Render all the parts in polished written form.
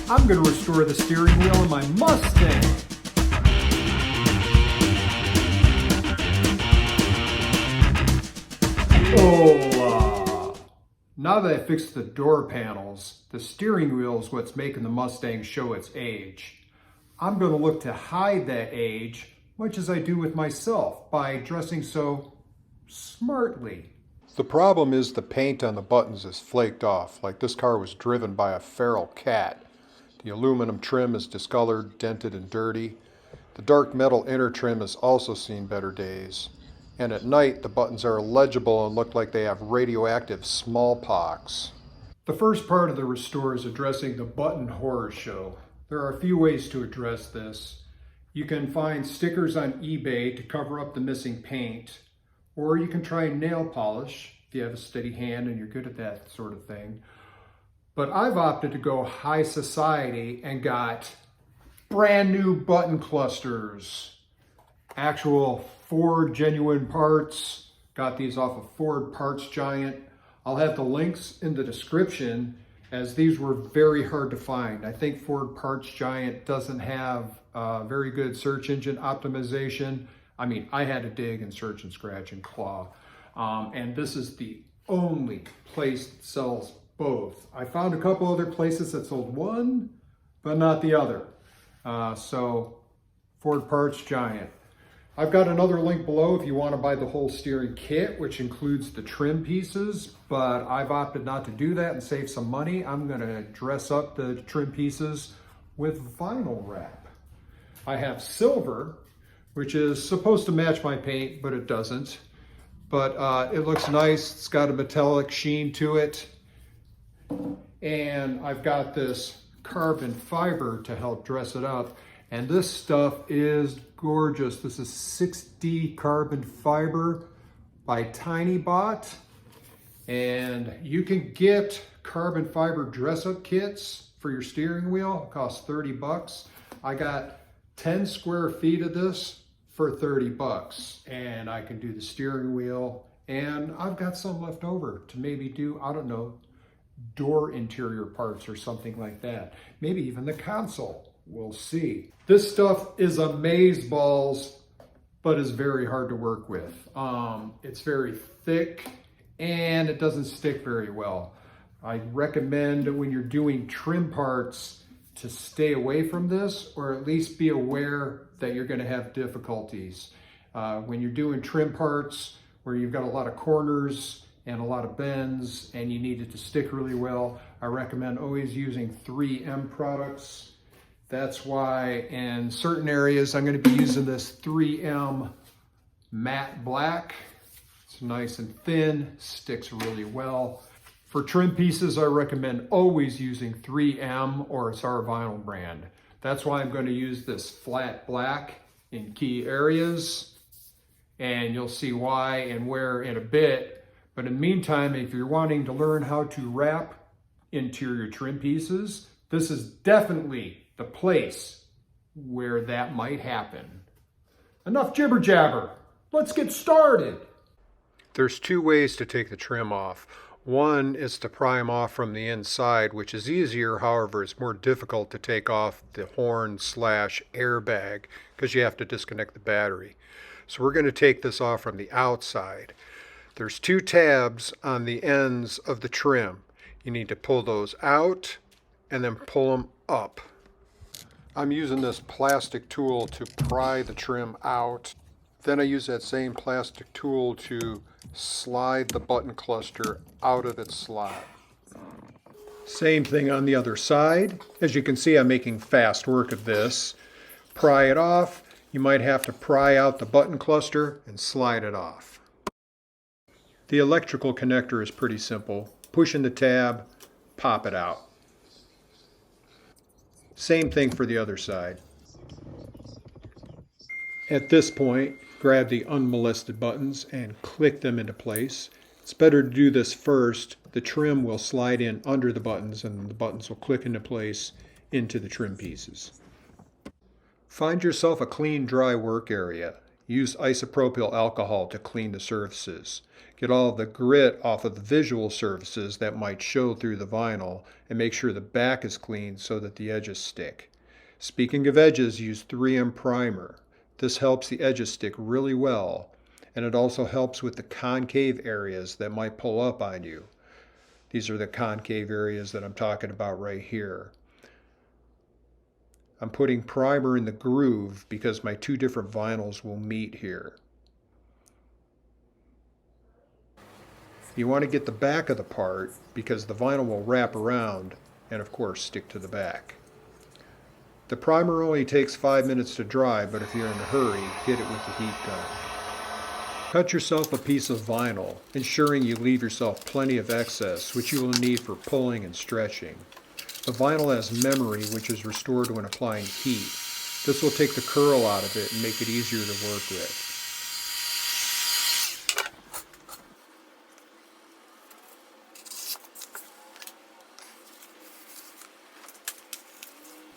I'm going to restore the steering wheel on my Mustang. Now that I fixed the door panels, the steering wheel is what's making the Mustang show its age. I'm going to look to hide that age, much as I do with myself, by dressing so smartly. The problem is the paint on the buttons is flaked off, like this car was driven by a feral cat. The aluminum trim is discolored, dented, and dirty. The dark metal inner trim has also seen better days. And at night, the buttons are illegible and look like they have radioactive smallpox. The first part of the restore is addressing the button horror show. There are a few ways to address this. You can find stickers on eBay to cover up the missing paint, or you can try nail polish if you have a steady hand and you're good at that sort of thing. But I've opted to go high society and got brand new button clusters. Actual Ford genuine parts. Got these off of Ford Parts Giant. I'll have the links in the description, as these were very hard to find. I think Ford Parts Giant doesn't have very good search engine optimization. I mean, I had to dig and search and scratch and claw. And this is the only place that sells both. I found a couple other places that sold one, but not the other. So Ford Parts Giant. I've got another link below if you want to buy the whole steering kit, which includes the trim pieces, but I've opted not to do that and save some money. I'm going to dress up the trim pieces with vinyl wrap. I have silver, which is supposed to match my paint, but it doesn't. But it looks nice. It's got a metallic sheen to it. And I've got this carbon fiber to help dress it up. And this stuff is gorgeous. This is 6D carbon fiber by Tinybot. And you can get carbon fiber dress-up kits for your steering wheel. It costs 30 bucks. I got 10 square feet of this for 30 bucks. And I can do the steering wheel. And I've got some left over to maybe do, I don't know, door interior parts or something like that. Maybe even the console. We'll see. This stuff is amazeballs, but is very hard to work with. It's very thick and it doesn't stick very well. I recommend when you're doing trim parts to stay away from this, or at least be aware that you're going to have difficulties. When you're doing trim parts where you've got a lot of corners and a lot of bends and you need it to stick really well, I recommend always using 3M products. That's why in certain areas I'm going to be using this 3M Matte Black. It's nice and thin, sticks really well. For trim pieces, I recommend always using 3M or it's our vinyl brand. That's why I'm going to use this flat black in key areas, and you'll see why and where in a bit. But in the meantime, if you're wanting to learn how to wrap interior trim pieces, this is definitely the place where that might happen. Enough jibber jabber. Let's get started. There's two ways to take the trim off. One is to pry them off from the inside, which is easier. However, it's more difficult to take off the horn/airbag because you have to disconnect the battery. So we're going to take this off from the outside. There's two tabs on the ends of the trim. You need to pull those out and then pull them up. I'm using this plastic tool to pry the trim out. Then I use that same plastic tool to slide the button cluster out of its slot. Same thing on the other side. As you can see, I'm making fast work of this. Pry it off. You might have to pry out the button cluster and slide it off. The electrical connector is pretty simple. Push in the tab, pop it out. Same thing for the other side. At this point, grab the unmolested buttons and click them into place. It's better to do this first. The trim will slide in under the buttons and the buttons will click into place into the trim pieces. Find yourself a clean, dry work area. Use isopropyl alcohol to clean the surfaces. Get all the grit off of the visual surfaces that might show through the vinyl, and make sure the back is clean so that the edges stick. Speaking of edges, use 3M primer. This helps the edges stick really well, and it also helps with the concave areas that might pull up on you. These are the concave areas that I'm talking about right here. I'm putting primer in the groove because my two different vinyls will meet here. You want to get the back of the part because the vinyl will wrap around and of course stick to the back. The primer only takes 5 minutes to dry, but if you're in a hurry, hit it with the heat gun. Cut yourself a piece of vinyl, ensuring you leave yourself plenty of excess, which you will need for pulling and stretching. The vinyl has memory, which is restored when applying heat. This will take the curl out of it and make it easier to work with.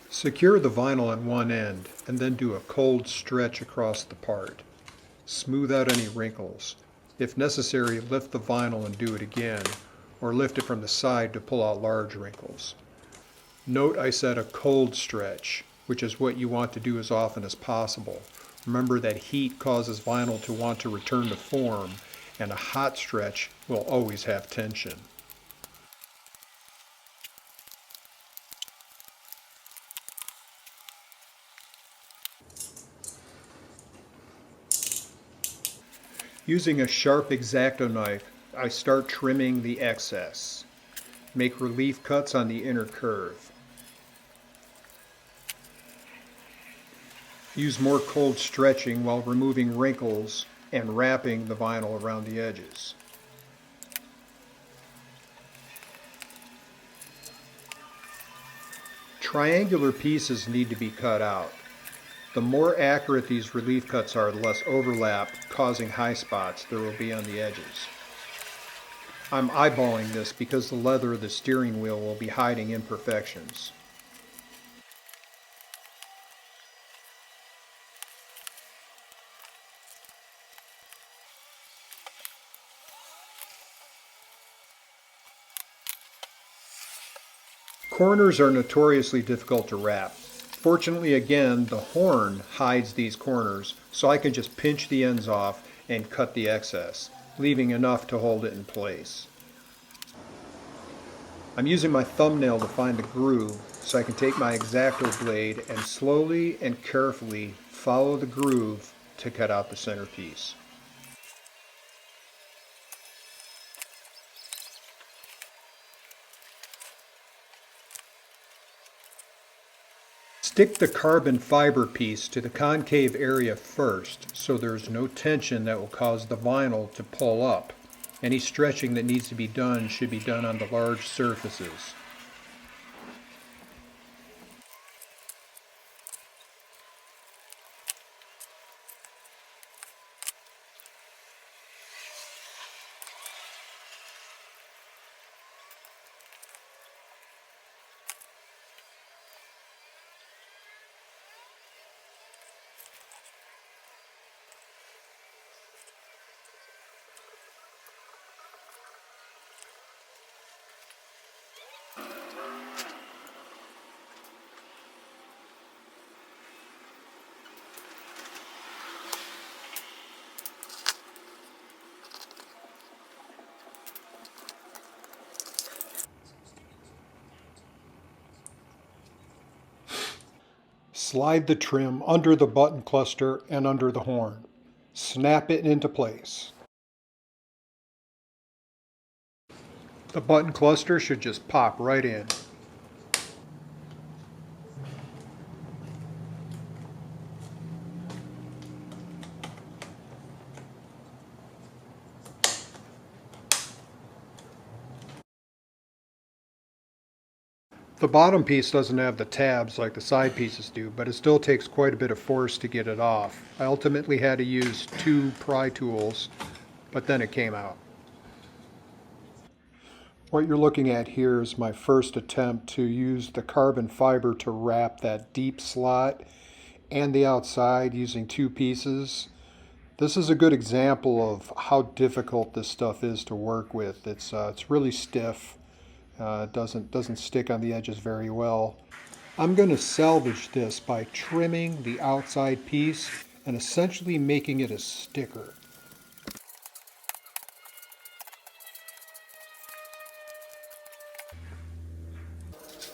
Secure the vinyl on one end and then do a cold stretch across the part. Smooth out any wrinkles. If necessary, lift the vinyl and do it again, or lift it from the side to pull out large wrinkles. Note I said a cold stretch, which is what you want to do as often as possible. Remember that heat causes vinyl to want to return to form, and a hot stretch will always have tension. Using a sharp X-Acto knife, I start trimming the excess. Make relief cuts on the inner curve. Use more cold stretching while removing wrinkles and wrapping the vinyl around the edges. Triangular pieces need to be cut out. The more accurate these relief cuts are, the less overlap, causing high spots there will be on the edges. I'm eyeballing this because the leather of the steering wheel will be hiding imperfections. Corners are notoriously difficult to wrap. Fortunately, again, the horn hides these corners, so I can just pinch the ends off and cut the excess, leaving enough to hold it in place. I'm using my thumbnail to find the groove, so I can take my X-Acto blade and slowly and carefully follow the groove to cut out the centerpiece. Stick the carbon fiber piece to the concave area first so there's no tension that will cause the vinyl to pull up. Any stretching that needs to be done should be done on the large surfaces. Slide the trim under the button cluster and under the horn. Snap it into place. The button cluster should just pop right in. The bottom piece doesn't have the tabs like the side pieces do, but it still takes quite a bit of force to get it off. I ultimately had to use 2 pry tools, but then it came out. What you're looking at here is my first attempt to use the carbon fiber to wrap that deep slot and the outside using 2 pieces. This is a good example of how difficult this stuff is to work with. It's really stiff. It doesn't stick on the edges very well. I'm going to salvage this by trimming the outside piece and essentially making it a sticker.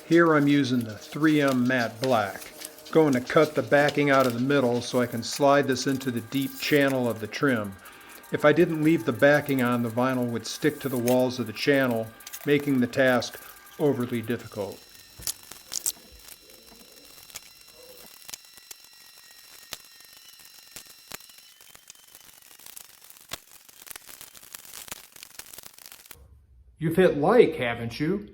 Here I'm using the 3M Matte Black. Going to cut the backing out of the middle so I can slide this into the deep channel of the trim. If I didn't leave the backing on, the vinyl would stick to the walls of the channel, making the task overly difficult. You've hit like, haven't you?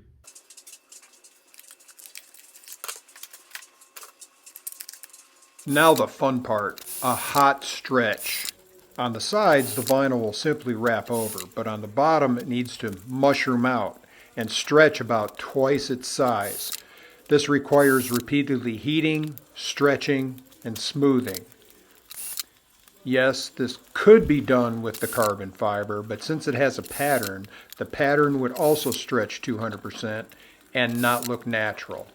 Now the fun part, a hot stretch. On the sides, the vinyl will simply wrap over, but on the bottom it needs to mushroom out and stretch about twice its size. This requires repeatedly heating, stretching, and smoothing. Yes, this could be done with the carbon fiber, but since it has a pattern, the pattern would also stretch 200% and not look natural.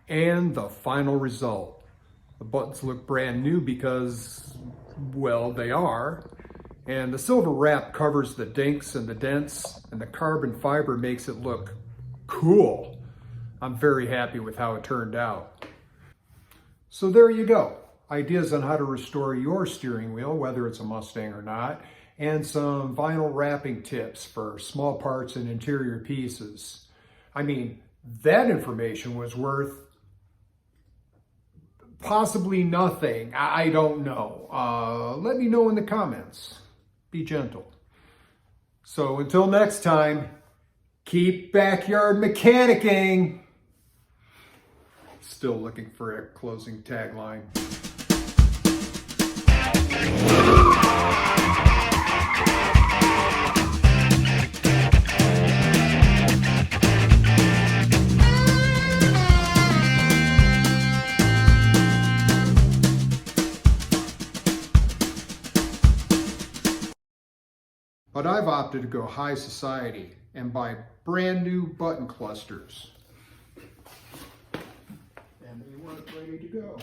And the final result. The buttons look brand new because, well, they are. And the silver wrap covers the dinks and the dents, and the carbon fiber makes it look cool. I'm very happy with how it turned out. So there you go. Ideas on how to restore your steering wheel, whether it's a Mustang or not, and some vinyl wrapping tips for small parts and interior pieces. I mean, that information was worth possibly nothing. I don't know. Let me know in the comments. Be gentle. So until next time, keep backyard mechanicking. Still looking for a closing tagline. But I've opted to go high society and buy brand new button clusters. And they weren't ready to go.